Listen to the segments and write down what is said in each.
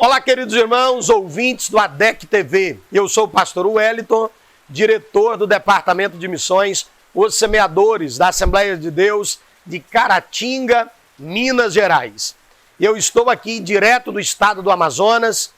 Olá, queridos irmãos, ouvintes do ADEC TV. Eu sou o pastor Wellington, diretor do Departamento de Missões, os Semeadores da Assembleia de Deus de Caratinga, Minas Gerais. Eu estou aqui direto do estado do Amazonas,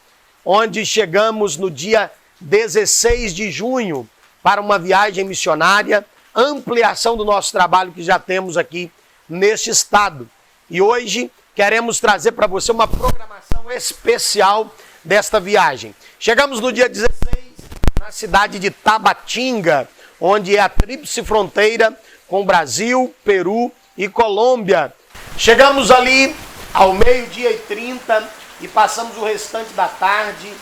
onde chegamos no dia 16 de junho para uma viagem missionária, ampliação do nosso trabalho que já temos aqui neste estado. E hoje queremos trazer para você uma programação especial desta viagem. Chegamos no dia 16 na cidade de Tabatinga, onde é a tríplice fronteira com Brasil, Peru e Colômbia. Chegamos ali ao 12h30 e passamos o restante da tarde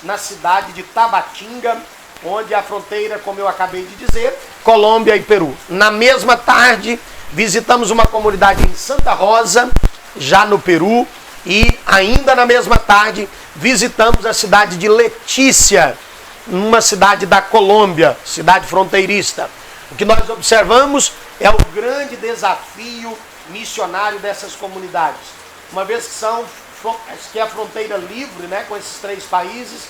na cidade de Tabatinga, onde é a fronteira, como eu acabei de dizer, Colômbia e Peru. Na mesma tarde, visitamos uma comunidade em Santa Rosa, já no Peru, e ainda na mesma tarde visitamos a cidade de Letícia, uma cidade da Colômbia, cidade fronteiriça. O que nós observamos é o grande desafio missionário dessas comunidades, uma vez que é a fronteira livre, né, com esses três países,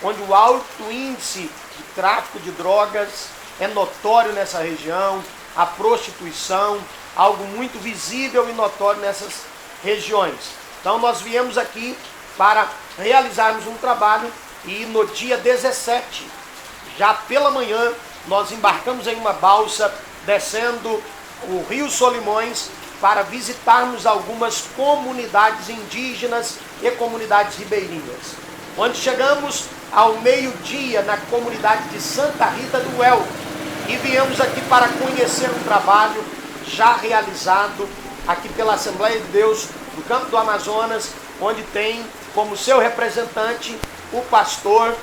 onde o alto índice de tráfico de drogas é notório nessa região, a prostituição, algo muito visível e notório nessas regiões. Então nós viemos aqui para realizarmos um trabalho e no dia 17, já pela manhã, nós embarcamos em uma balsa descendo o Rio Solimões para visitarmos algumas comunidades indígenas e comunidades ribeirinhas. Onde chegamos ao meio-dia na comunidade de Santa Rita do Well e viemos aqui para conhecer um trabalho já realizado aqui pela Assembleia de Deus do Campo do Amazonas, onde tem como seu representante o pastor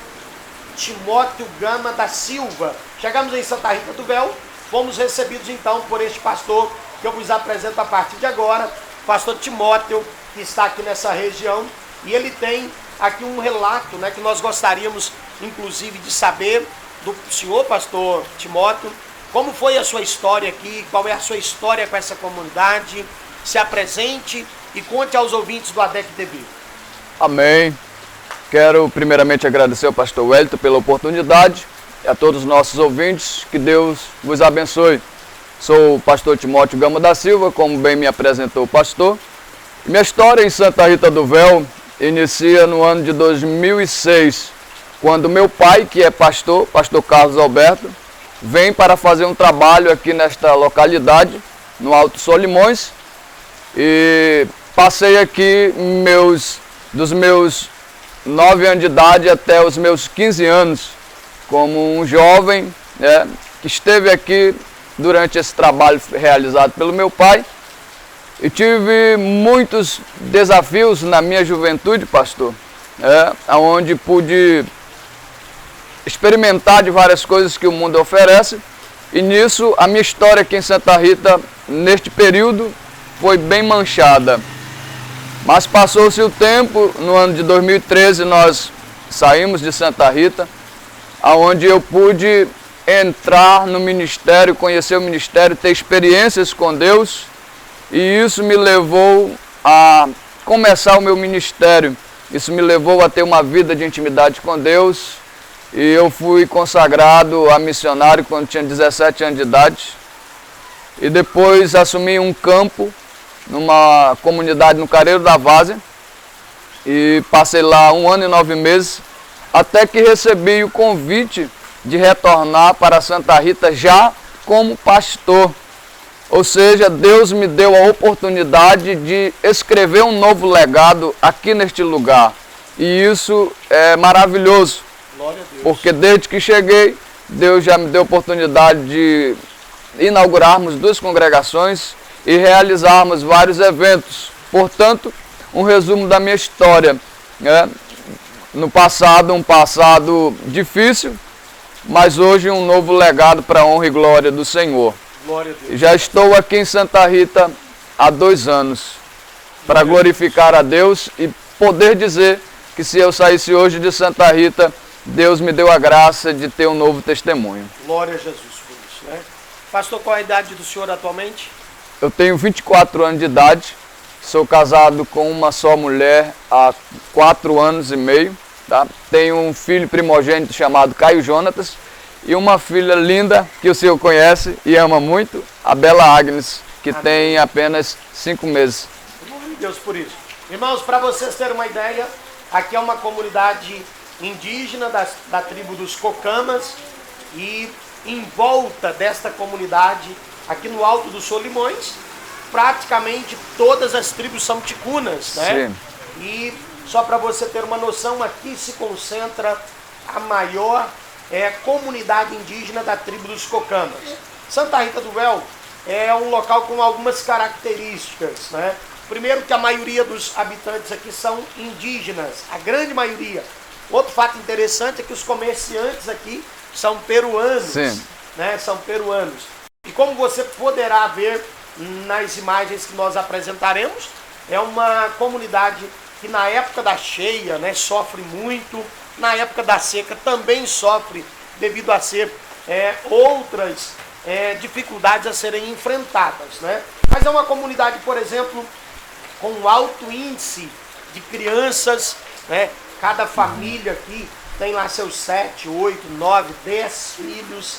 Timóteo Gama da Silva. Chegamos em Santa Rita do Well, fomos recebidos então por este pastor que eu vos apresento a partir de agora, o pastor Timóteo, que está aqui nessa região, e ele tem aqui um relato, né, que nós gostaríamos inclusive de saber do senhor pastor Timóteo, como foi a sua história aqui, qual é a sua história com essa comunidade. Se apresente e conte aos ouvintes do ADEC TV. Amém. Quero primeiramente agradecer ao pastor Wellington pela oportunidade e a todos os nossos ouvintes, que Deus vos abençoe. Sou o pastor Timóteo Gama da Silva, como bem me apresentou o pastor. Minha história em Santa Rita do Well inicia no ano de 2006, quando meu pai, que é pastor Carlos Alberto, vem para fazer um trabalho aqui nesta localidade, no Alto Solimões, e passei aqui dos meus 9 anos de idade até os meus 15 anos, como um jovem, né, que esteve aqui durante esse trabalho realizado pelo meu pai. E tive muitos desafios na minha juventude, pastor, onde pude experimentar de várias coisas que o mundo oferece. E nisso, a minha história aqui em Santa Rita, neste período, foi bem manchada. Mas passou-se o tempo, no ano de 2013 nós saímos de Santa Rita, onde eu pude entrar no ministério, conhecer o ministério, ter experiências com Deus, e isso me levou a começar o meu ministério. Isso me levou a ter uma vida de intimidade com Deus, e eu fui consagrado a missionário quando tinha 17 anos de idade, e depois assumi um campo numa comunidade no Careiro da Várzea, e passei lá 1 ano e 9 meses, até que recebi o convite de retornar para Santa Rita já como pastor. Ou seja, Deus me deu a oportunidade de escrever um novo legado aqui neste lugar. E isso é maravilhoso, Glória a Deus. Porque desde que cheguei, Deus já me deu a oportunidade de inaugurarmos 2 congregações e realizarmos vários eventos. Portanto, um resumo da minha história, né? No passado, um passado difícil, mas hoje um novo legado para a honra e glória do Senhor. Glória a Deus. Já estou aqui em Santa Rita há 2 anos, para glorificar a Deus e poder dizer que se eu saísse hoje de Santa Rita, Deus me deu a graça de ter um novo testemunho. Glória a Jesus por isso, né? Pastor, qual a idade do senhor atualmente? Eu tenho 24 anos de idade Sou casado com uma só mulher há 4 anos e meio. Tá? Tenho um filho primogênito chamado Caio Jonatas e uma filha linda que o senhor conhece e ama muito, a Bela Agnes, que Amém. tem apenas 5 meses. Glória a Deus por isso. Irmãos, para vocês terem uma ideia, aqui é uma comunidade indígena da tribo dos Cocamas e em volta desta comunidade, aqui no Alto dos Solimões, praticamente todas as tribos são ticunas, né? Sim. E só para você ter uma noção, aqui se concentra a maior comunidade indígena da tribo dos Cocamas. Santa Rita do Véu é um local com algumas características, né? Primeiro que a maioria dos habitantes aqui são indígenas, a grande maioria. Outro fato interessante é que os comerciantes aqui são peruanos, Sim. né? São peruanos. E como você poderá ver nas imagens que nós apresentaremos, é uma comunidade que na época da cheia, né, sofre muito, na época da seca também sofre devido a ser outras dificuldades a serem enfrentadas, né? Mas é uma comunidade, por exemplo, com um alto índice de crianças, né? Cada família aqui tem lá seus 7, 8, 9, 10 filhos.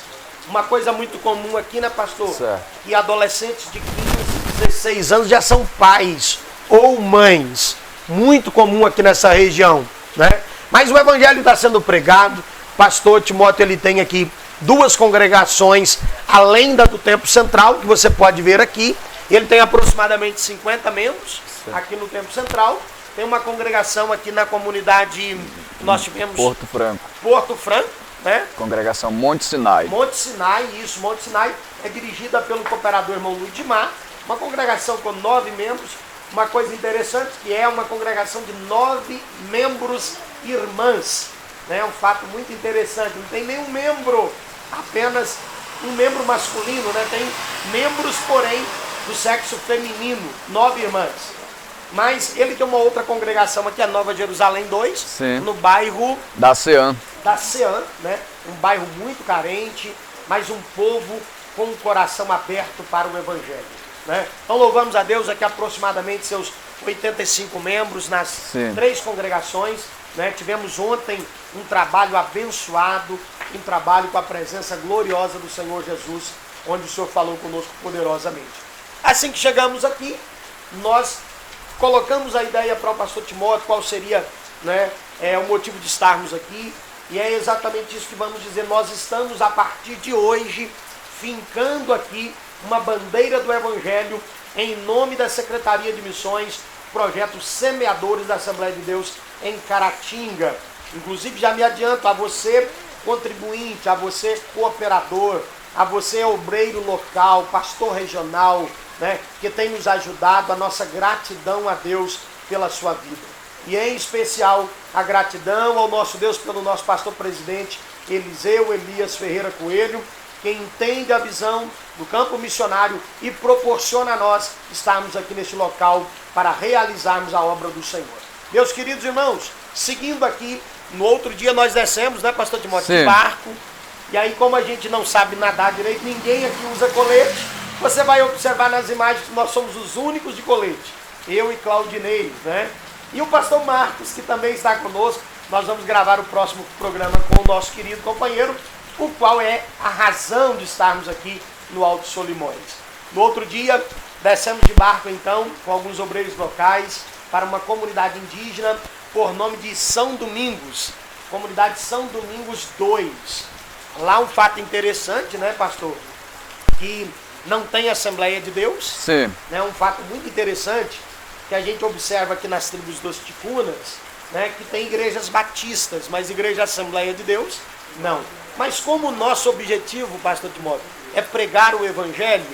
Uma coisa muito comum aqui, né, pastor? Certo. Que adolescentes de 15, 16 anos já são pais ou mães. Muito comum aqui nessa região, né? Mas o evangelho está sendo pregado. Pastor Timóteo, ele tem aqui 2 congregações, além da do Templo Central, que você pode ver aqui. Ele tem aproximadamente 50 membros aqui no Templo Central. Tem uma congregação aqui na comunidade, nós tivemos Porto Franco. Porto Franco, né? Congregação Monte Sinai. Monte Sinai, isso, Monte Sinai é dirigida pelo cooperador irmão Ludimar, uma congregação com 9 membros. Uma coisa interessante que é uma congregação de 9 membros irmãs, né? É um fato muito interessante, não tem nenhum membro, apenas um membro masculino, né? Tem membros, porém, do sexo feminino, 9 irmãs. Mas ele tem uma outra congregação aqui, a Nova Jerusalém 2, Sim. no bairro Da CEAM. da Ceã, né? Um bairro muito carente, mas um povo com um coração aberto para o Evangelho, né? Então louvamos a Deus, aqui aproximadamente seus 85 membros nas Sim. 3 congregações, né? Tivemos ontem um trabalho abençoado, um trabalho com a presença gloriosa do Senhor Jesus, onde o Senhor falou conosco poderosamente. Assim que chegamos aqui, nós colocamos a ideia para o pastor Timóteo, qual seria, né, o motivo de estarmos aqui, e é exatamente isso que vamos dizer. Nós estamos, a partir de hoje, fincando aqui uma bandeira do Evangelho em nome da Secretaria de Missões, projeto Semeadores da Assembleia de Deus em Caratinga. Inclusive, já me adianto, a você contribuinte, a você cooperador, a você obreiro local, pastor regional, né, que tem nos ajudado, a nossa gratidão a Deus pela sua vida. E em especial a gratidão ao nosso Deus pelo nosso pastor presidente Eliseu Elias Ferreira Coelho, que entende a visão do campo missionário e proporciona a nós estarmos aqui neste local para realizarmos a obra do Senhor. Meus queridos irmãos, seguindo aqui, no outro dia nós descemos, né, pastor Timóteo, de barco, e aí como a gente não sabe nadar direito, ninguém aqui usa colete. Você vai observar nas imagens que nós somos os únicos de colete, eu e Claudinei, né? E o pastor Marcos, que também está conosco. Nós vamos gravar o próximo programa com o nosso querido companheiro, o qual é a razão de estarmos aqui no Alto Solimões. No outro dia, descemos de barco então, com alguns obreiros locais, para uma comunidade indígena por nome de São Domingos, comunidade São Domingos 2. Lá um fato interessante, né, pastor? Que não tem Assembleia de Deus. Sim. Né, um fato muito interessante que a gente observa aqui nas tribos dos ticunas, né, que tem igrejas batistas, mas igreja Assembleia de Deus, não. Mas como o nosso objetivo, pastor Timóteo, é pregar o Evangelho,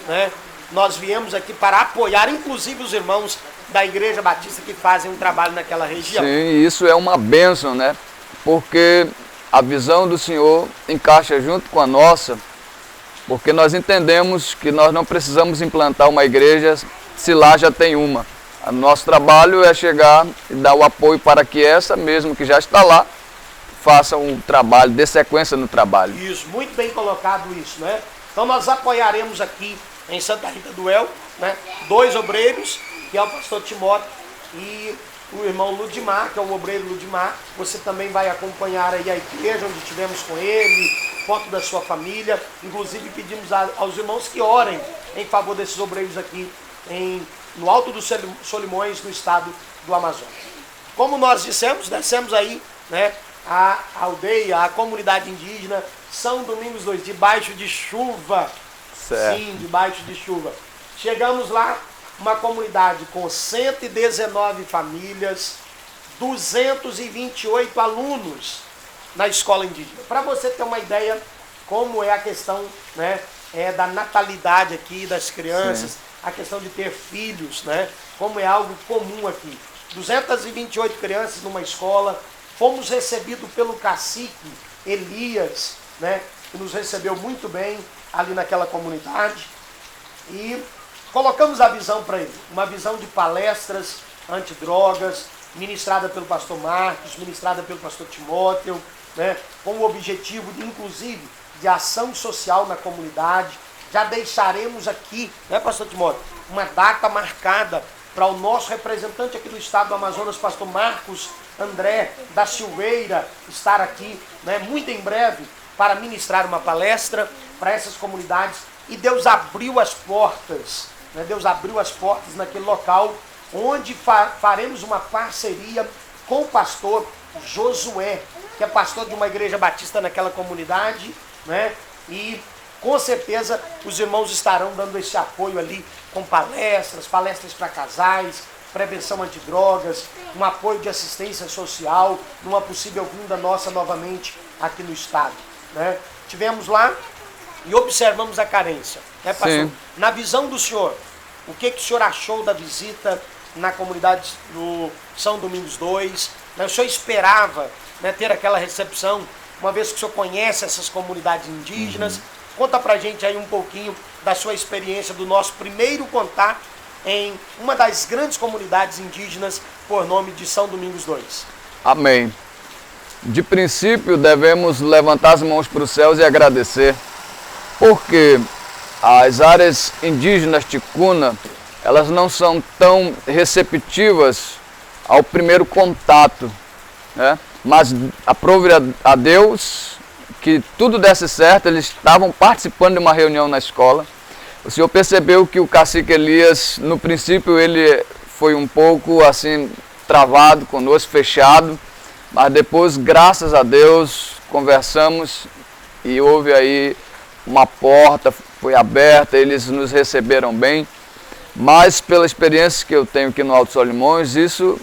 né, nós viemos aqui para apoiar, inclusive, os irmãos da Igreja Batista que fazem um trabalho naquela região. Sim, isso é uma bênção, né? Porque a visão do Senhor encaixa junto com a nossa, porque nós entendemos que nós não precisamos implantar uma igreja se lá já tem uma. O nosso trabalho é chegar e dar o apoio para que essa mesmo que já está lá, faça um trabalho, dê sequência no trabalho. Isso, muito bem colocado isso, né? Então nós apoiaremos aqui em Santa Rita do Véu, né, 2 obreiros que é o pastor Timóteo, e o irmão Ludimar, que é o obreiro Ludimar. Você também vai acompanhar aí a igreja onde estivemos com ele, foto da sua família. Inclusive pedimos aos irmãos que orem em favor desses obreiros aqui no Alto dos Solimões, no estado do Amazonas. Como nós dissemos, descemos aí, né, a aldeia, a comunidade indígena São Domingos 2, debaixo de chuva. Certo. Sim, debaixo de chuva. Chegamos lá, uma comunidade com 119 famílias, 228 alunos na escola indígena. Para você ter uma ideia como é a questão, né, da natalidade aqui das crianças, sim, a questão de ter filhos, né, como é algo comum aqui. 228 crianças numa escola. Fomos recebidos pelo cacique Elias, né, que nos recebeu muito bem ali naquela comunidade. E colocamos a visão para ele, uma visão de palestras antidrogas, ministrada pelo pastor Marcos, ministrada pelo pastor Timóteo, né, com o objetivo, inclusive, de ação social na comunidade. Já deixaremos aqui, né, pastor Timóteo, uma data marcada para o nosso representante aqui do estado do Amazonas, pastor Marcos André da Silveira, estar aqui, né, muito em breve, para ministrar uma palestra para essas comunidades. E Deus abriu as portas, né, Deus abriu as portas naquele local, onde faremos uma parceria com o pastor Josué, que é pastor de uma igreja batista naquela comunidade, né, e com certeza os irmãos estarão dando esse apoio ali com palestras para casais, prevenção antidrogas, um apoio de assistência social, numa possível vinda nossa novamente aqui no estado, né? Tivemos lá e observamos a carência, né, pastor? Sim. Na visão do senhor, o que o senhor achou da visita na comunidade do São Domingos 2? Né? O senhor esperava, né, ter aquela recepção, uma vez que o senhor conhece essas comunidades indígenas? Conta pra gente aí um pouquinho da sua experiência, do nosso primeiro contato em uma das grandes comunidades indígenas por nome de São Domingos 2. Amém. De princípio, devemos levantar as mãos para os céus e agradecer, porque as áreas indígenas ticuna, elas não são tão receptivas ao primeiro contato, né? Mas aprove a Deus que tudo desse certo. Eles estavam participando de uma reunião na escola. O senhor percebeu que o cacique Elias, no princípio, ele foi um pouco assim, travado conosco, fechado, mas depois, graças a Deus, conversamos e houve aí uma porta, foi aberta, eles nos receberam bem. Mas pela experiência que eu tenho aqui no Alto Solimões, isso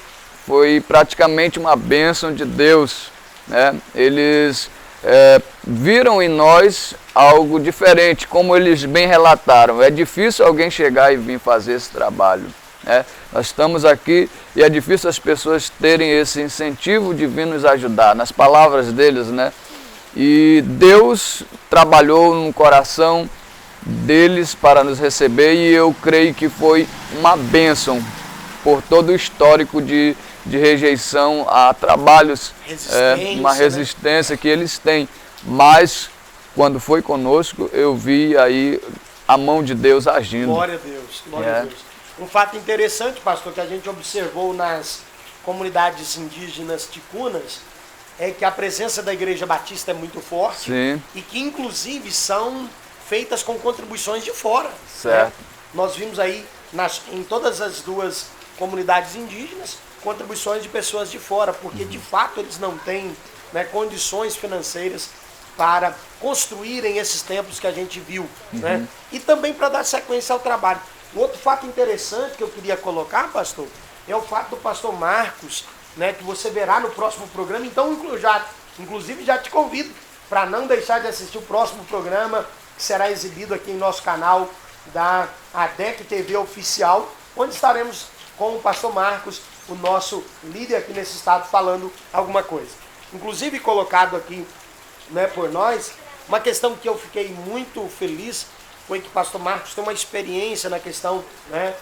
foi praticamente uma bênção de Deus, né? Eles viram em nós algo diferente, como eles bem relataram. É difícil alguém chegar e vir fazer esse trabalho, né? Nós estamos aqui e é difícil as pessoas terem esse incentivo de vir nos ajudar, nas palavras deles, né? E Deus trabalhou no coração deles para nos receber, e eu creio que foi uma bênção por todo o histórico de rejeição a trabalhos, uma resistência, né, que eles têm. Mas quando foi conosco, eu vi aí a mão de Deus agindo. Glória a Deus, glória a Deus. Um fato interessante, pastor, que a gente observou nas comunidades indígenas ticunas, é que a presença da Igreja Batista é muito forte. Sim. E que inclusive são feitas com contribuições de fora. Certo. Né? Nós vimos aí em todas as duas comunidades indígenas contribuições de pessoas de fora, porque de fato eles não têm, né, condições financeiras para construírem esses templos que a gente viu, né? E também para dar sequência ao trabalho. Um outro fato interessante que eu queria colocar, pastor, é o fato do pastor Marcos, né, que você verá no próximo programa. Então, inclusive já te convido para não deixar de assistir o próximo programa, que será exibido aqui em nosso canal da ADEC TV Oficial, onde estaremos com o pastor Marcos, o nosso líder aqui nesse estado, falando alguma coisa. Inclusive colocado aqui, né, por nós, uma questão que eu fiquei muito feliz foi que o pastor Marcos tem uma experiência na questão, né,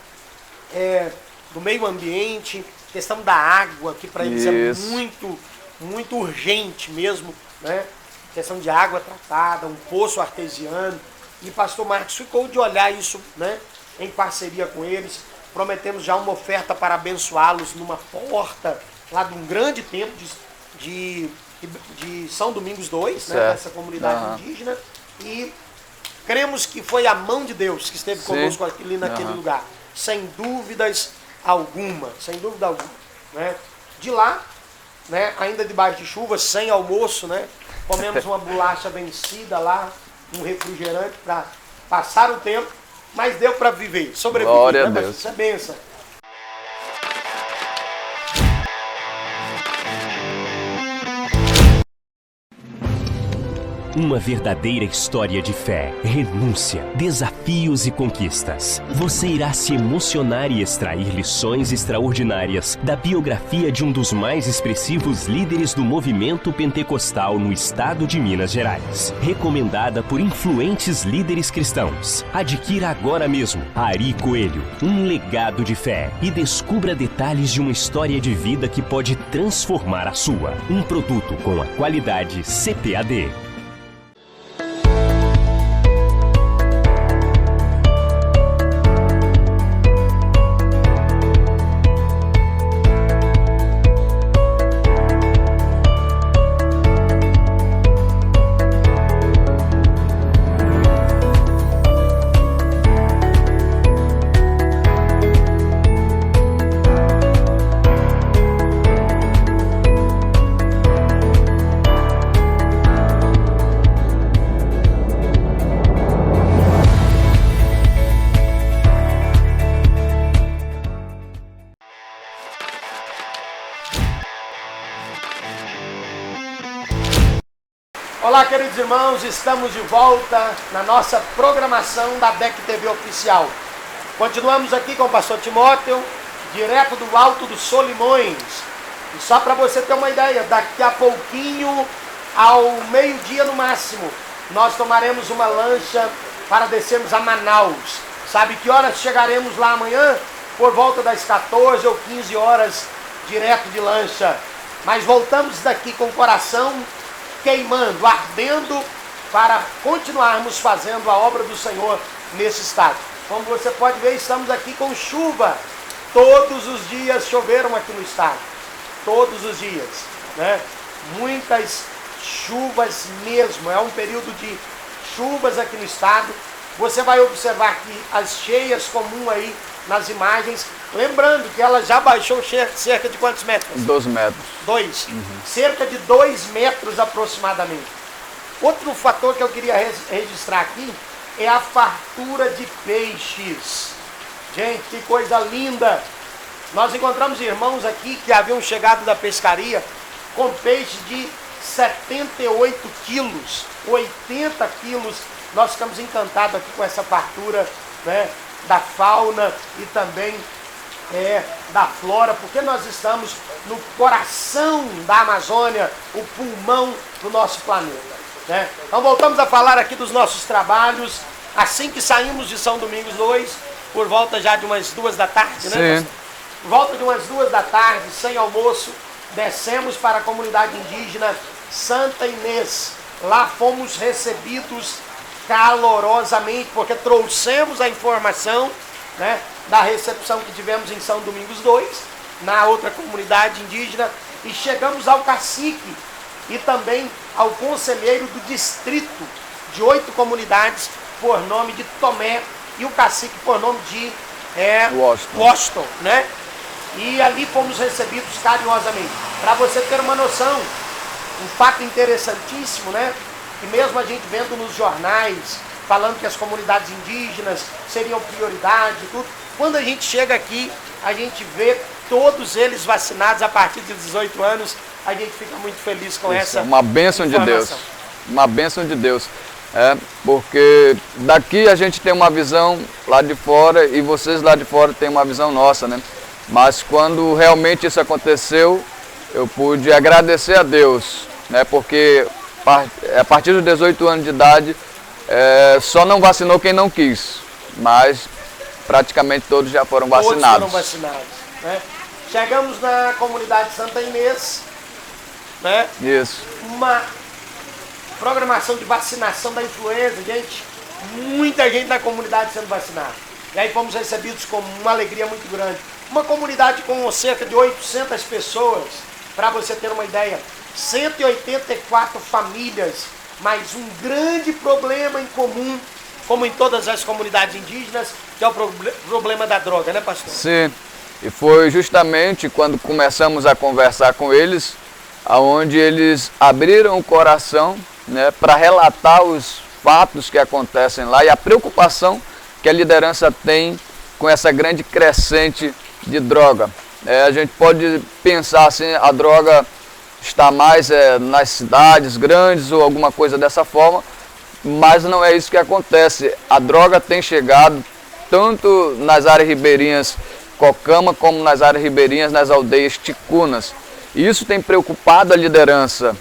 do meio ambiente, questão da água, que para eles é muito, muito urgente mesmo, né? Questão de água tratada, um poço artesiano. E pastor Marcos ficou de olhar isso, né, em parceria com eles. prometemos já uma oferta para abençoá-los numa porta lá de um grande templo de São Domingos 2, né, dessa comunidade indígena. E cremos que foi a mão de Deus que esteve conosco ali naquele lugar. Sem dúvidas alguma, sem dúvida alguma. Né? De lá, né, ainda debaixo de chuva, sem almoço, né, comemos uma bolacha vencida lá, um refrigerante para passar o tempo, mas deu para viver, sobreviver. Glória né, a Deus. Isso é bênção. Uma verdadeira história de fé, renúncia, desafios e conquistas. Você irá se emocionar e extrair lições extraordinárias da biografia de um dos mais expressivos líderes do movimento pentecostal no estado de Minas Gerais. Recomendada por influentes líderes cristãos. Adquira agora mesmo Ari Coelho, um legado de fé, e descubra detalhes de uma história de vida que pode transformar a sua. Um produto com a qualidade CPAD. Olá, queridos irmãos, estamos de volta na nossa programação da DEC TV Oficial. Continuamos aqui com o pastor Timóteo, direto do Alto dos Solimões. E só para você ter uma ideia, daqui a pouquinho, ao meio-dia no máximo, nós tomaremos uma lancha para descermos a Manaus. Sabe que horas chegaremos lá amanhã? Por volta das 14 ou 15 horas, direto de lancha. Mas voltamos daqui com o coração queimando, ardendo, para continuarmos fazendo a obra do Senhor nesse estado. Como você pode ver, estamos aqui com chuva. Todos os dias choveram aqui no estado. Todos os dias, né? Muitas chuvas mesmo. É um período de chuvas aqui no estado. Você vai observar aqui as cheias comum aí nas imagens. Lembrando que ela já baixou cerca de quantos metros? 12 metros. 2. Cerca de 2 metros aproximadamente. Outro fator que eu queria registrar aqui é a fartura de peixes. Gente, que coisa linda! Nós encontramos irmãos aqui que haviam chegado da pescaria com peixe de 78 quilos, 80 quilos. Nós ficamos encantados aqui com essa fartura, né, da fauna e também da flora, porque nós estamos no coração da Amazônia, o pulmão do nosso planeta, né? Então voltamos a falar aqui dos nossos trabalhos, assim que saímos de São Domingos 2, por volta já de umas 2 da tarde, né? Sim. Por volta de umas 2 da tarde, sem almoço, descemos para a comunidade indígena Santa Inês. Lá fomos recebidos calorosamente, porque trouxemos a informação, né, da recepção que tivemos em São Domingos 2, na outra comunidade indígena, e chegamos ao cacique e também ao conselheiro do distrito de 8 comunidades, por nome de Tomé, e o cacique por nome de Washington, né? E ali fomos recebidos carinhosamente. Para você ter uma noção, um fato interessantíssimo, né? Que mesmo a gente vendo nos jornais, falando que as comunidades indígenas seriam prioridade e tudo, quando a gente chega aqui, a gente vê todos eles vacinados a partir de 18 anos, a gente fica muito feliz com essa uma bênção de Deus. informação. Uma bênção de Deus. Porque daqui a gente tem uma visão lá de fora e vocês lá de fora têm uma visão nossa, né? Mas quando realmente isso aconteceu, eu pude agradecer a Deus, né? Porque a partir dos 18 anos de idade, só não vacinou quem não quis, mas praticamente todos já foram vacinados. Todos foram vacinados, né? Chegamos na comunidade Santa Inês, né? Isso. Uma programação de vacinação da influenza, gente. Muita gente na comunidade sendo vacinada. E aí fomos recebidos com uma alegria muito grande. Uma comunidade com cerca de 800 pessoas, para você ter uma ideia, 184 famílias, mas um grande problema em comum, como em todas as comunidades indígenas, que é o problema da droga, né, pastor? Sim, e foi justamente quando começamos a conversar com eles, aonde eles abriram o coração, né, para relatar os fatos que acontecem lá e a preocupação que a liderança tem com essa grande crescente de droga. A gente pode pensar assim, a droga está mais nas cidades grandes ou alguma coisa dessa forma, mas não é isso que acontece. A droga tem chegado tanto nas áreas ribeirinhas Cocama como nas áreas ribeirinhas nas aldeias ticunas. E isso tem preocupado a liderança.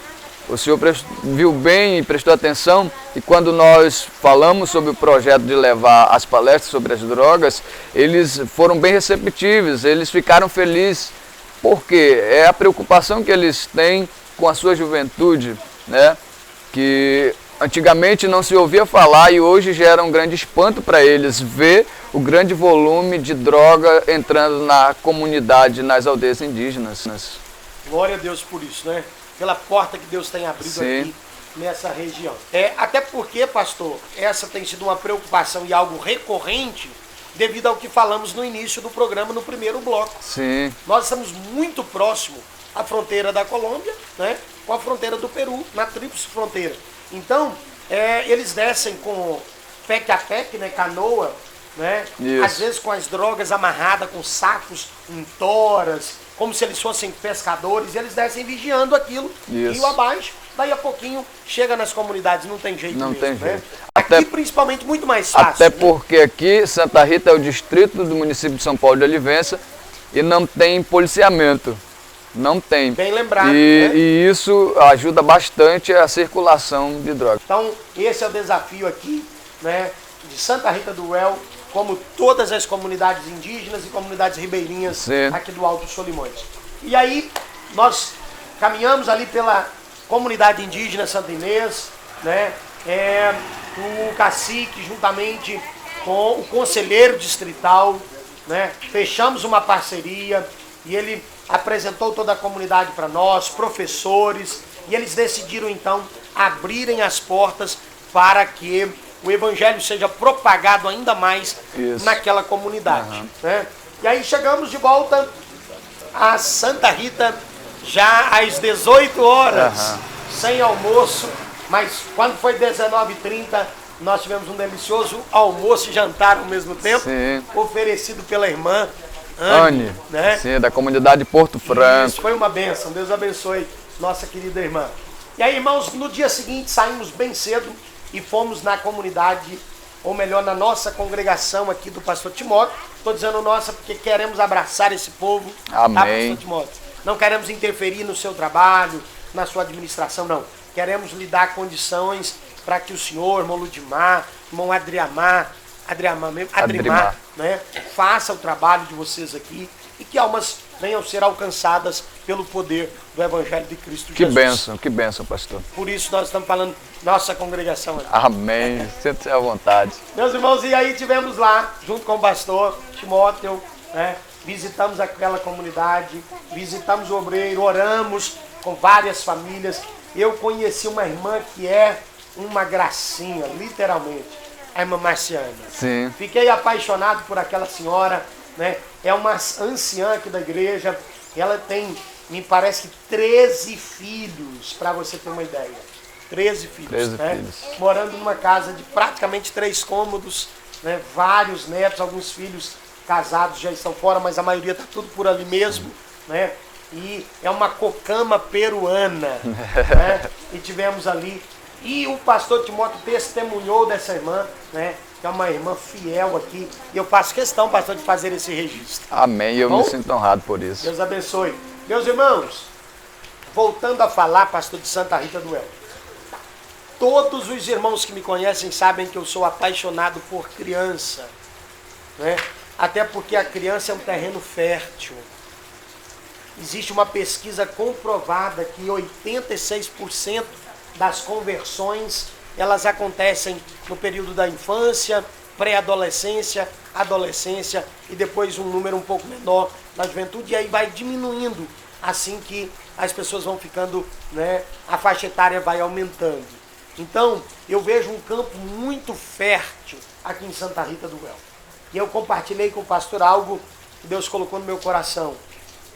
O senhor viu bem e prestou atenção, e quando nós falamos sobre o projeto de levar as palestras sobre as drogas, eles foram bem receptivos, eles ficaram felizes, porque é a preocupação que eles têm com a sua juventude, né? Que antigamente não se ouvia falar e hoje gera um grande espanto para eles ver o grande volume de droga entrando na comunidade, nas aldeias indígenas. Glória a Deus por isso, né? Pela porta que Deus tem abrido Sim. aqui nessa região. Até porque, pastor, essa tem sido uma preocupação e algo recorrente devido ao que falamos no início do programa, no primeiro bloco. Sim. Nós estamos muito próximo à fronteira da Colômbia, né, com a fronteira do Peru, na tríplice fronteira. Então, eles descem com pec a pec, né, canoa, né, às vezes com as drogas amarradas, com sacos em toras, como se eles fossem pescadores, e eles descem vigiando aquilo, rio abaixo, daí a pouquinho chega nas comunidades, não tem jeito mesmo, tem né? jeito. Aqui principalmente muito mais fácil. Até porque aqui Santa Rita é o distrito do município de São Paulo de Olivença e não tem policiamento, não tem. Bem lembrado, né? E isso ajuda bastante a circulação de drogas. Então esse é o desafio aqui, né, de Santa Rita do Uruel, como todas as comunidades indígenas e comunidades ribeirinhas aqui do Alto Solimões. E aí nós caminhamos ali pela comunidade indígena Santa Inês, né? O cacique juntamente com o conselheiro distrital, né? Fechamos uma parceria e ele apresentou toda a comunidade para nós, professores, e eles decidiram então abrirem as portas para que o evangelho seja propagado ainda mais naquela comunidade. Né? E aí chegamos de volta a Santa Rita, já às 18 horas, sem almoço, mas quando foi 19h30, nós tivemos um delicioso almoço e jantar ao mesmo tempo, oferecido pela irmã Anne, né? Sim, da comunidade Porto Franco. Isso foi uma bênção, Deus abençoe nossa querida irmã. E aí, irmãos, no dia seguinte saímos bem cedo e fomos na comunidade, ou melhor, na nossa congregação aqui do pastor Timóteo. Estou dizendo nossa porque queremos abraçar esse povo. Amém. Tá, pastor Timóteo? Não queremos interferir no seu trabalho, na sua administração, não. Queremos lhe dar condições para que o senhor, irmão Ludimar, irmão Adriamar, né, faça o trabalho de vocês aqui e que almas venham ser alcançadas pelo poder do Evangelho de Cristo Jesus. Que bênção, pastor. Por isso nós estamos falando nossa congregação aqui. Amém. Sinta-se à vontade. Meus irmãos, e aí tivemos lá, junto com o pastor Timóteo, né, visitamos aquela comunidade, visitamos o obreiro, oramos com várias famílias. Eu conheci uma irmã que é uma gracinha, literalmente. A irmã Marciana. Sim. Fiquei apaixonado por aquela senhora, né? É uma anciã aqui da igreja. Ela tem, me parece que 13 filhos, para você ter uma ideia. 13 filhos, 13 né? filhos. Morando numa casa de praticamente 3 cômodos, né? Vários netos, alguns filhos casados já estão fora, mas a maioria está tudo por ali mesmo, né? E é uma cocama peruana, né? E tivemos ali. E o pastor Timóteo testemunhou dessa irmã, né? Que é uma irmã fiel aqui. E eu faço questão, pastor, de fazer esse registro. Amém. Eu me sinto honrado por isso. Deus abençoe. Meus irmãos, voltando a falar, pastor de Santa Rita do Uruel. Todos os irmãos que me conhecem sabem que eu sou apaixonado por criança, né? Até porque a criança é um terreno fértil. Existe uma pesquisa comprovada que 86% das conversões, elas acontecem no período da infância, pré-adolescência adolescência e depois um número um pouco menor na juventude, e aí vai diminuindo assim que as pessoas vão ficando, né, a faixa etária vai aumentando. Então, eu vejo um campo muito fértil aqui em Santa Rita do El. E eu compartilhei com o pastor algo que Deus colocou no meu coração,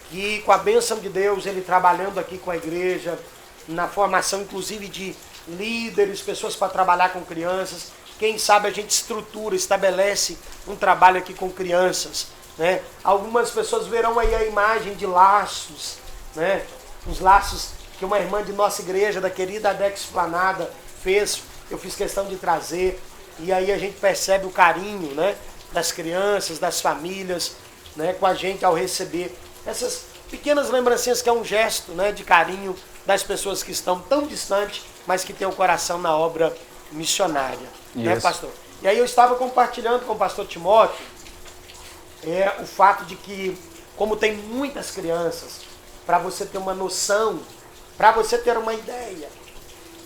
que com a bênção de Deus, ele trabalhando aqui com a igreja, na formação inclusive de líderes, pessoas para trabalhar com crianças, quem sabe a gente estrutura, estabelece um trabalho aqui com crianças, né? Algumas pessoas verão aí a imagem de laços, né? Os laços que uma irmã de nossa igreja, da querida Adex Planada, fez, eu fiz questão de trazer, e aí a gente percebe o carinho, né, das crianças, das famílias, né, com a gente ao receber essas pequenas lembrancinhas, que é um gesto, né, de carinho das pessoas que estão tão distantes, mas que têm o coração na obra missionária, né, pastor? E aí eu estava compartilhando com o pastor Timóteo o fato de que, como tem muitas crianças, para você ter uma noção, para você ter uma ideia,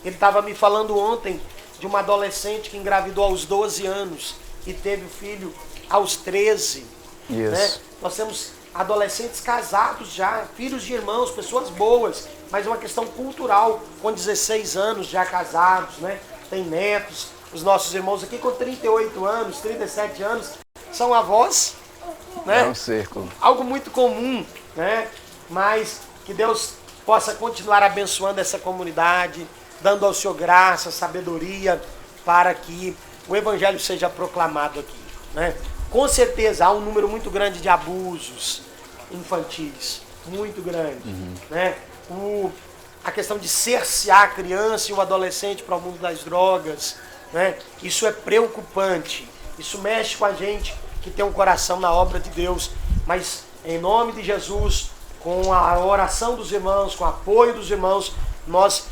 ele estava me falando ontem de uma adolescente que engravidou aos 12 anos e teve filho aos 13. Né? Nós temos adolescentes casados já, filhos de irmãos, pessoas boas, mas é uma questão cultural, com 16 anos já casados, né? Tem netos. Os nossos irmãos aqui com 38 anos, 37 anos, são avós. Né? É um círculo. Algo muito comum, né? Mas que Deus possa continuar abençoando essa comunidade, dando ao Senhor graça, sabedoria, para que o Evangelho seja proclamado aqui, né? Com certeza há um número muito grande de abusos infantis, muito grande, né? A questão de cercear a criança e o adolescente para o mundo das drogas, né? Isso é preocupante, isso mexe com a gente que tem um coração na obra de Deus, mas em nome de Jesus, com a oração dos irmãos, com o apoio dos irmãos, nós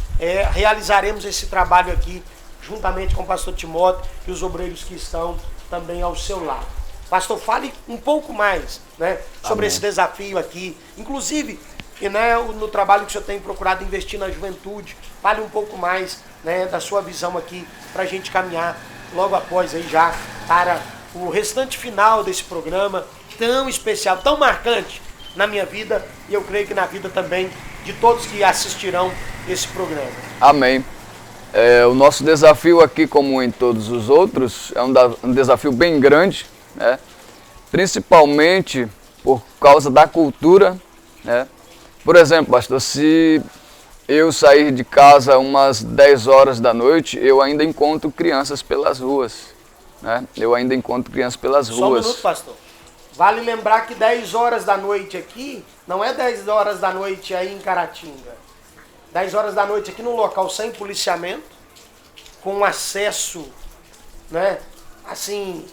realizaremos esse trabalho aqui, juntamente com o pastor Timóteo e os obreiros que estão também ao seu lado. Pastor, fale um pouco mais, né, sobre esse desafio aqui, inclusive, né, no trabalho que o senhor tem procurado investir na juventude. Fale um pouco mais, né, da sua visão aqui, para a gente caminhar logo após aí já para o restante final desse programa tão especial, tão marcante na minha vida, e eu creio que na vida também de todos que assistirão esse programa. Amém. O nosso desafio aqui, como em todos os outros, é um desafio bem grande, né? Principalmente por causa da cultura, né? Por exemplo, pastor, se eu sair de casa umas 10 horas da noite, eu ainda encontro crianças pelas ruas, né? Eu ainda encontro crianças pelas ruas. Só um minuto, pastor. Vale lembrar que 10 horas da noite aqui, não é 10 horas da noite aí em Caratinga. 10 horas da noite aqui num local sem policiamento, com acesso, né, assim,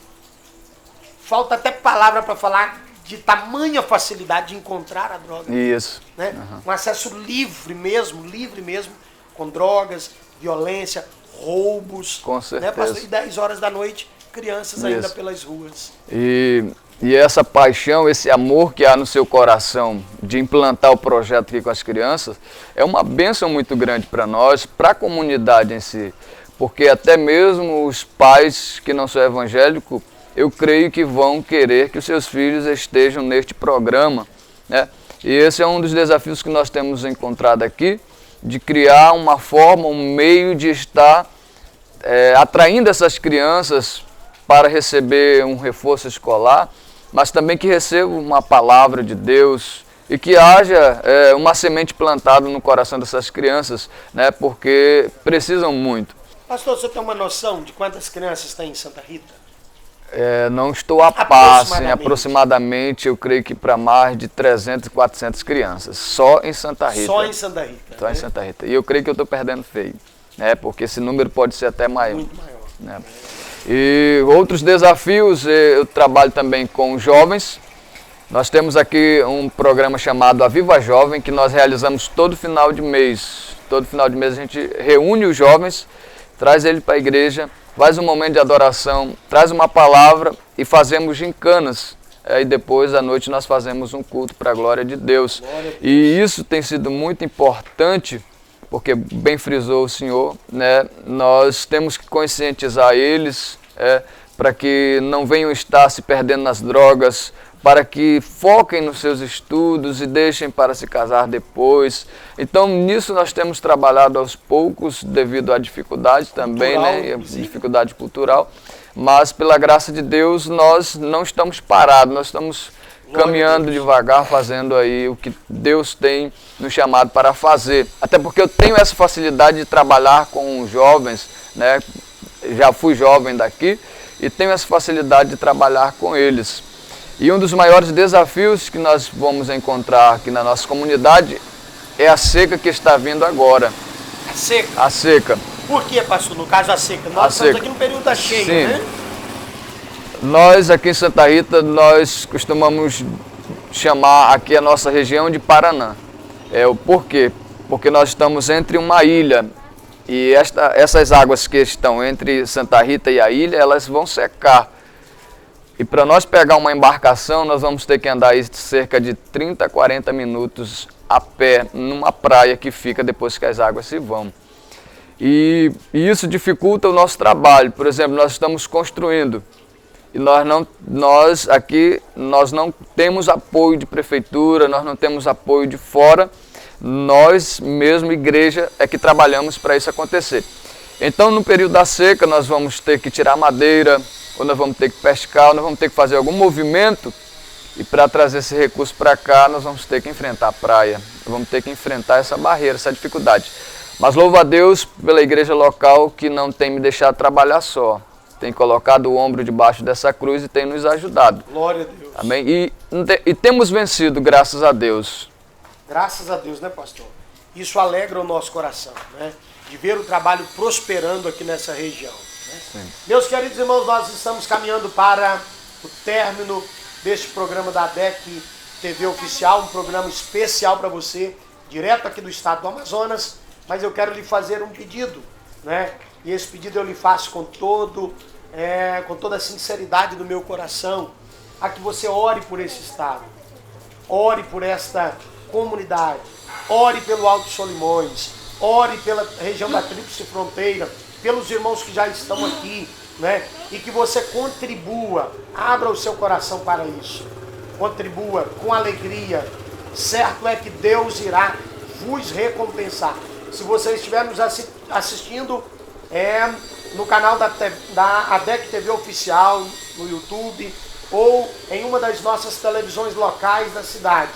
falta até palavra para falar de tamanha facilidade de encontrar a droga. Isso. Né? Um acesso livre mesmo, com drogas, violência, roubos. Com certeza. Né, pastor? E 10 horas da noite, crianças ainda pelas ruas. E essa paixão, esse amor que há no seu coração de implantar o projeto aqui com as crianças, é uma bênção muito grande para nós, para a comunidade em si. Porque até mesmo os pais que não são evangélicos, eu creio que vão querer que os seus filhos estejam neste programa, né? E esse é um dos desafios que nós temos encontrado aqui, de criar uma forma, um meio de estar atraindo essas crianças para receber um reforço escolar, mas também que recebam uma palavra de Deus e que haja uma semente plantada no coração dessas crianças, né? Porque precisam muito. Pastor, você tem uma noção de quantas crianças tem em Santa Rita? Não estou a par, aproximadamente eu creio que para mais de 300, 400 crianças, só em Santa Rita. Só em Santa Rita. Só, né? Em Santa Rita. E eu creio que eu estou perdendo feio, né? Porque esse número pode ser até maior. Muito maior. Né? E outros desafios, eu trabalho também com jovens. Nós temos aqui um programa chamado Aviva Jovem, que nós realizamos todo final de mês. Todo final de mês a gente reúne os jovens, traz ele para a igreja, faz um momento de adoração, traz uma palavra e fazemos gincanas. E depois à noite nós fazemos um culto para a glória de Deus. E isso tem sido muito importante, porque bem frisou o senhor, né? Nós temos que conscientizar eles para que não venham estar se perdendo nas drogas, para que foquem nos seus estudos e deixem para se casar depois. Então, nisso nós temos trabalhado aos poucos, devido à dificuldade também, Cultural, né? Dificuldade cultural. Mas, pela graça de Deus, nós não estamos parados, nós estamos caminhando devagar, fazendo aí o que Deus tem nos chamado para fazer. Até porque eu tenho essa facilidade de trabalhar com jovens, né? Já fui jovem daqui e tenho essa facilidade de trabalhar com eles. E um dos maiores desafios que nós vamos encontrar aqui na nossa comunidade é a seca que está vindo agora. A seca? A seca. Por que, pastor? No caso, a seca? Nós estamos aqui no período da cheia, sim, né? Nós aqui em Santa Rita, nós costumamos chamar aqui a nossa região de Paraná. Por quê? Porque nós estamos entre uma ilha e essas águas que estão entre Santa Rita e a ilha, elas vão secar. E para nós pegar uma embarcação, nós vamos ter que andar aí cerca de 30 a 40 minutos a pé numa praia que fica depois que as águas se vão. E isso dificulta o nosso trabalho. Por exemplo, nós estamos construindo e nós aqui não temos apoio de prefeitura, nós não temos apoio de fora. Nós mesmo, igreja, é que trabalhamos para isso acontecer. Então, no período da seca, nós vamos ter que tirar madeira, ou nós vamos ter que pescar, ou nós vamos ter que fazer algum movimento, e para trazer esse recurso para cá, nós vamos ter que enfrentar a praia, vamos ter que enfrentar essa barreira, essa dificuldade. Mas louvo a Deus pela igreja local que não tem me deixado trabalhar só, tem colocado o ombro debaixo dessa cruz e tem nos ajudado. Glória a Deus. Amém? E temos vencido, graças a Deus. Graças a Deus, né, pastor? Isso alegra o nosso coração, né? De ver o trabalho prosperando aqui nessa região. Né? Meus queridos irmãos, nós estamos caminhando para o término deste programa da ADEC TV Oficial, um programa especial para você, direto aqui do estado do Amazonas, mas eu quero lhe fazer um pedido, né? E esse pedido eu lhe faço com toda a sinceridade do meu coração, a que você ore por esse estado, ore por esta comunidade, ore pelo Alto Solimões, ore pela região da Tríplice Fronteira, pelos irmãos que já estão aqui, né? E que você contribua, abra o seu coração para isso, contribua com alegria, certo é que Deus irá vos recompensar. Se você estiver nos assistindo no canal da ADEC TV Oficial, no YouTube, ou em uma das nossas televisões locais da cidade,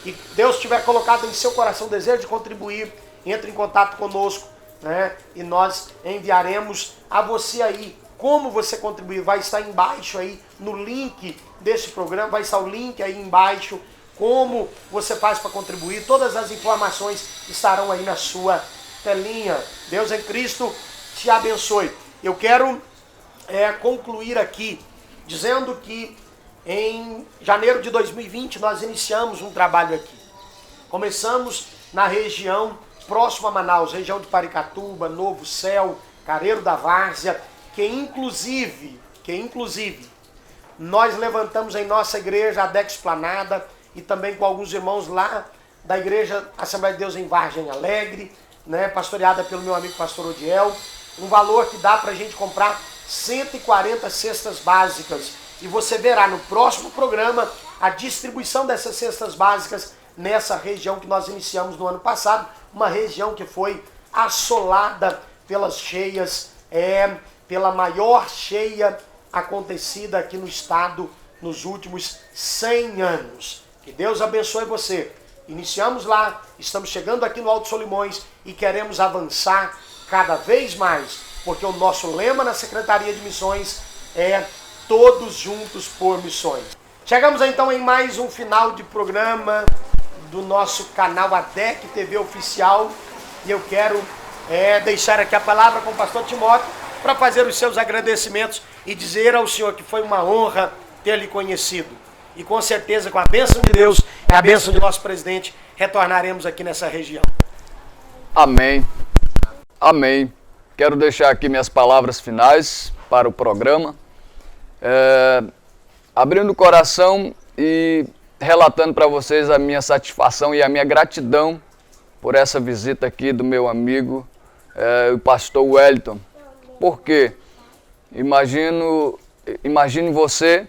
e Deus tiver colocado em seu coração o desejo de contribuir, entre em contato conosco, né? E nós enviaremos a você aí como você contribuir. Vai estar embaixo aí no link desse programa, vai estar o link aí embaixo, como você faz para contribuir. Todas as informações estarão aí na sua telinha. Deus em Cristo te abençoe. Eu quero concluir aqui dizendo que em janeiro de 2020 nós iniciamos um trabalho aqui. Começamos na região próxima a Manaus, região de Paricatuba, Novo Céu, Careiro da Várzea, que inclusive nós levantamos em nossa igreja a ADEC Esplanada e também com alguns irmãos lá da igreja Assembleia de Deus em Vargem Alegre, né, pastoreada pelo meu amigo pastor Odiel, um valor que dá para a gente comprar 140 cestas básicas. E você verá no próximo programa a distribuição dessas cestas básicas nessa região que nós iniciamos no ano passado, uma região que foi assolada pelas cheias, pela maior cheia acontecida aqui no estado nos últimos 100 anos. Que Deus abençoe você. Iniciamos lá, estamos chegando aqui no Alto Solimões e queremos avançar cada vez mais, porque o nosso lema na Secretaria de Missões é todos juntos por missões. Chegamos então em mais um final de programa do nosso canal ADEC TV Oficial e eu quero deixar aqui a palavra com o pastor Timóteo para fazer os seus agradecimentos e dizer ao senhor que foi uma honra ter lhe conhecido. E com certeza, com a bênção de Deus e a bênção de nosso presidente, retornaremos aqui nessa região. Amém. Amém. Quero deixar aqui minhas palavras finais para o programa. Abrindo o coração e relatando para vocês a minha satisfação e a minha gratidão por essa visita aqui do meu amigo, o pastor Wellington. Por quê? Imagino Imagine você,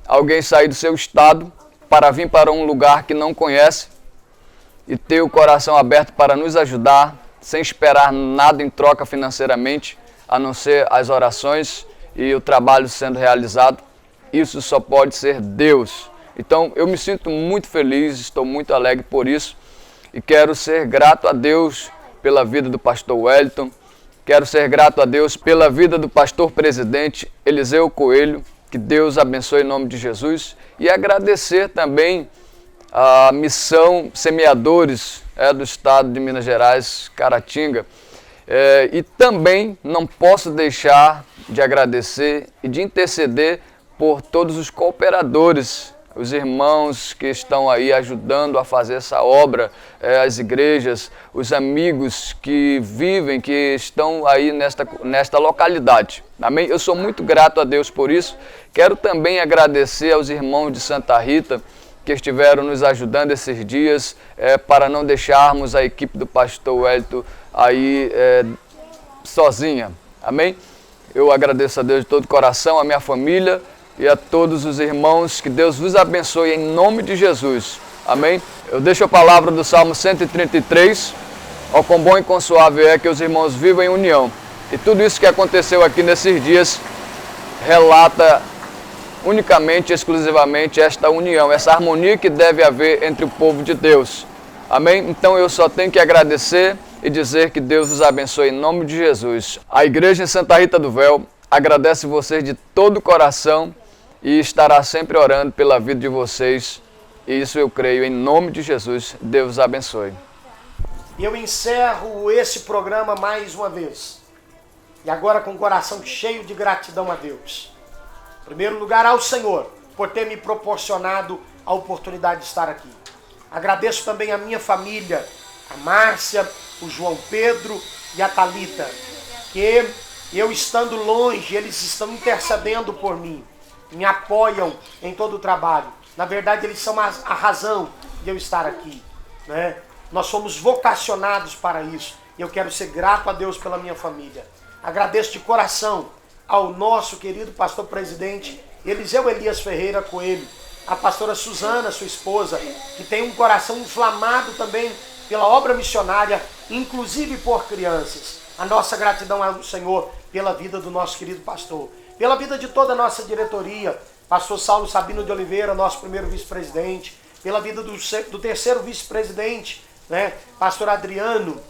alguém sair do seu estado para vir para um lugar que não conhece e ter o coração aberto para nos ajudar, sem esperar nada em troca financeiramente, a não ser as orações e o trabalho sendo realizado. Isso só pode ser Deus. Então eu me sinto muito feliz, estou muito alegre por isso e quero ser grato a Deus pela vida do pastor Wellington, quero ser grato a Deus pela vida do pastor presidente Eliseu Coelho, que Deus abençoe em nome de Jesus, e agradecer também a missão Semeadores do estado de Minas Gerais, Caratinga. E também não posso deixar de agradecer e de interceder por todos os cooperadores, os irmãos que estão aí ajudando a fazer essa obra, as igrejas, os amigos que vivem, que estão aí nesta localidade. Amém? Eu sou muito grato a Deus por isso. Quero também agradecer aos irmãos de Santa Rita que estiveram nos ajudando esses dias para não deixarmos a equipe do pastor Wellington aí sozinha. Amém? Eu agradeço a Deus de todo o coração, a minha família e a todos os irmãos, que Deus vos abençoe em nome de Jesus. Amém? Eu deixo a palavra do Salmo 133, ó quão bom e quão suave é que os irmãos vivam em união. E tudo isso que aconteceu aqui nesses dias relata unicamente, exclusivamente esta união, essa harmonia que deve haver entre o povo de Deus. Amém? Então eu só tenho que agradecer e dizer que Deus os abençoe em nome de Jesus. A igreja em Santa Rita do Véu agradece vocês de todo o coração e estará sempre orando pela vida de vocês. E isso eu creio em nome de Jesus. Deus os abençoe. E eu encerro esse programa mais uma vez. E agora com o coração cheio de gratidão a Deus. Em primeiro lugar ao Senhor, por ter me proporcionado a oportunidade de estar aqui. Agradeço também a minha família, a Márcia, o João Pedro e a Thalita, que eu estando longe, eles estão intercedendo por mim, me apoiam em todo o trabalho. Na verdade, eles são a razão de eu estar aqui, né? Nós somos vocacionados para isso. E eu quero ser grato a Deus pela minha família. Agradeço de coração ao nosso querido pastor presidente Eliseu Elias Ferreira Coelho, a pastora Suzana, sua esposa, que tem um coração inflamado também pela obra missionária, inclusive por crianças. A nossa gratidão ao Senhor pela vida do nosso querido pastor, pela vida de toda a nossa diretoria, pastor Saulo Sabino de Oliveira, nosso primeiro vice-presidente, pela vida do terceiro vice-presidente, né, pastor Adriano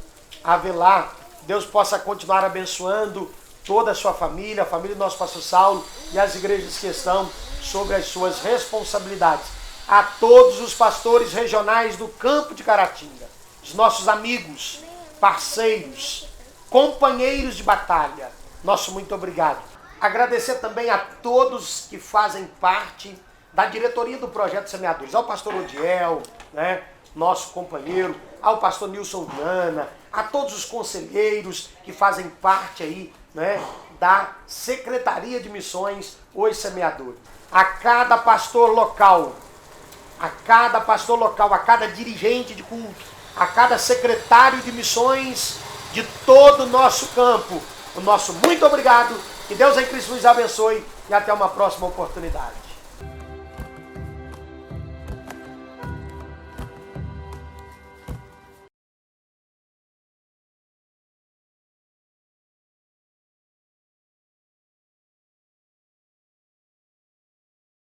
Avelar. Deus possa continuar abençoando toda a sua família, a família do nosso pastor Saulo e as igrejas que estão sobre as suas responsabilidades. A todos os pastores regionais do campo de Caratinga, os nossos amigos, parceiros, companheiros de batalha, nosso muito obrigado. Agradecer também a todos que fazem parte da diretoria do Projeto Semeadores, ao pastor Odiel, né, nosso companheiro, ao pastor Nilson Viana, a todos os conselheiros que fazem parte aí, né, da Secretaria de Missões, os Semeadores. A cada pastor local, a cada dirigente de culto, a cada secretário de missões de todo o nosso campo, o nosso muito obrigado, que Deus em Cristo nos abençoe e até uma próxima oportunidade.